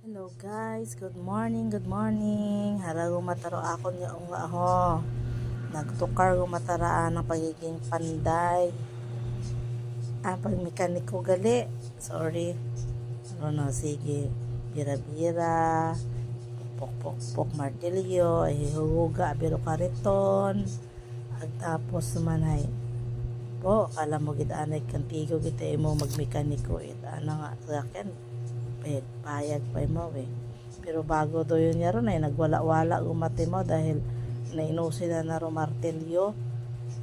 Hello guys, good morning, good morning. Harago mataro ako niya nga ho. Nagtukar ko mataraan ng pagiging panday. Pag mekaniko gali. Sorry. Ano no, sige. Bira-bira. Pok martilyo. Ay huga, biro kariton. At tapos manay. Po, kala mo gitanay kantigo kita mo magmekaniko. Ano nga sa akin. Payag pa mo eh. Pero bago do yun niya ron ay nagwala-wala gumati mo dahil nainusin na ro martilyo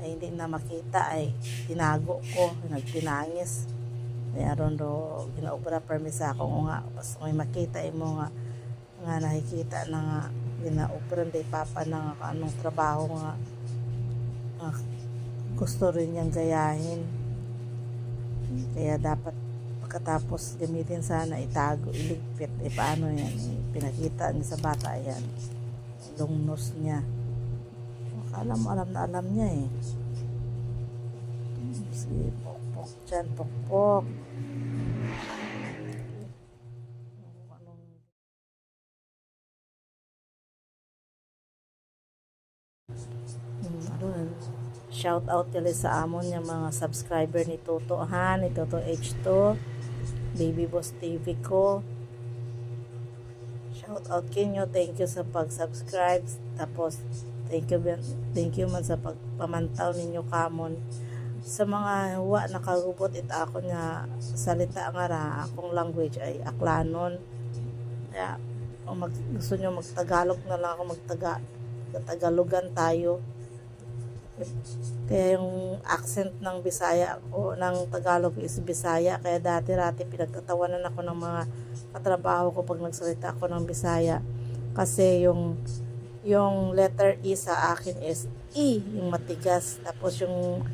ay hindi na makita ay tinago ko, nagtinangis. Ay aron do ginaobra permis ako nga pas may makita mo nga nakikita na nga ginaobra day papa na nga anong trabaho nga gusto rin niyang gayahin. Kaya dapat pagkatapos gamitin sana itago, iligpit, paano yan, pinakita niya sa bata yan, long nose niya. Akala mo alam na alam niya eh. Si pokpok dyan, pokpok. Shout out nila sa amon yung mga subscriber ni Toto Han, ni Toto H2, Baby Boss TV ko. Shout out kinyo, thank you sa pag-subscribe. Tapos thank you man sa pagpamantaw ninyo kamon. Sa mga huwa nakagubot ita ako nga salita nga ra, akong language ay Aklanon. Kaya kung gusto nyo magtagalog na lang ako Tagalogan tayo. Kaya yung accent ng Bisaya o ng Tagalog is Bisaya, kaya dati-rati pinagtatawanan ako ng mga katrabaho ko pag nagsalita ako ng Bisaya kasi yung letter E sa akin is E, yung matigas, tapos yung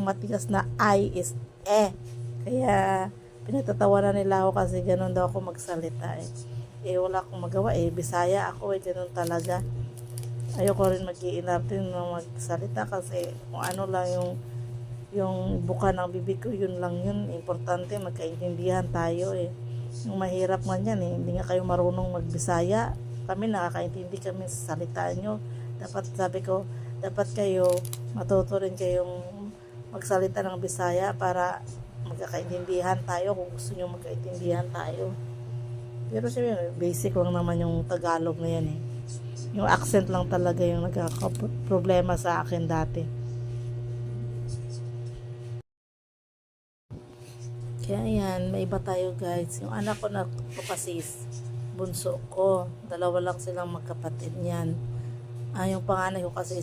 matigas na I is E, kaya pinagtatawanan nila ako kasi ganun daw ako magsalita wala akong magawa Bisaya ako ganun talaga. Ayoko rin mag-iinarte na magsalita kasi kung ano lang yung buka ng bibig ko, yun lang yun. Importante magkaintindihan tayo Yung mahirap man yan hindi nga kayo marunong magbisaya. Kami nakakaintindi kami sa salita nyo. Sabi ko, dapat kayo matuto rin kayong magsalita ng Bisaya para magkakaintindihan tayo kung gusto nyo magkaintindihan tayo. Pero sabi, basic lang naman yung Tagalog na yan Yung accent lang talaga yung nagkakaproblema sa akin dati. Kaya yan, may iba tayo guys. Yung anak ko na kasi bunso ko. Dalawa lang silang magkapatid niyan. Yung panganay ko kasi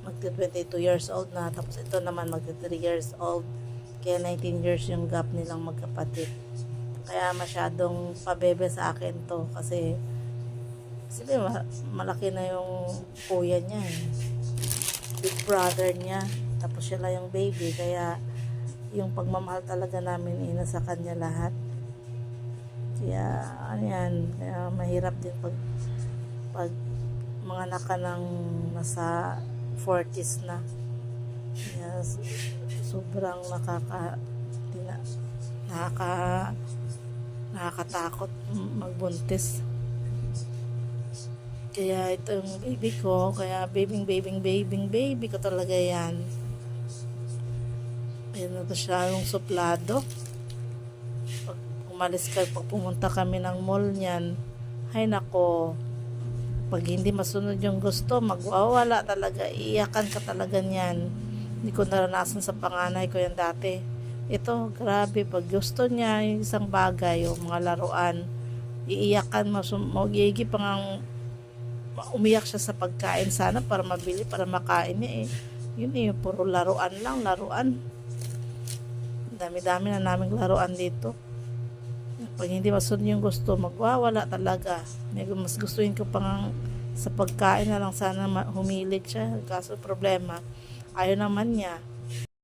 magti 22 years old na. Tapos ito naman magti 3 years old. Kaya 19 years yung gap nilang magkapatid. Kaya masyadong pabebe sa akin to kasi malaki na yung kuya niya big brother niya, tapos siya lang yung baby, kaya yung pagmamahal talaga namin nasa kanya lahat. Kaya kaya mahirap din pag mga anak ka ng nasa 40s na. Kaya sobrang nakakatakot magbuntis. Kaya itong baby ko, kaya baby ko talaga yan. Ayan na to siya, yung suplado. Pag umalis ka, pag pumunta kami ng mall niyan, ay nako, pag hindi masunod yung gusto, magwawala talaga, iiyakan ka talaga niyan. Hindi ko naranasan sa panganay ko yan dati. Ito, grabe, pag gusto niya yung isang bagay, yung mga laruan, iiyakan, magiging pang umiyak siya sa pagkain sana para mabili, para makain niya yun puro laruan lang, laruan. Dami-dami na naming laruan dito. Pag hindi masunod yung gusto, magwawala talaga. Mas gustuin ko pang sa pagkain na lang sana humilig siya. Kaso problema, ayaw naman niya.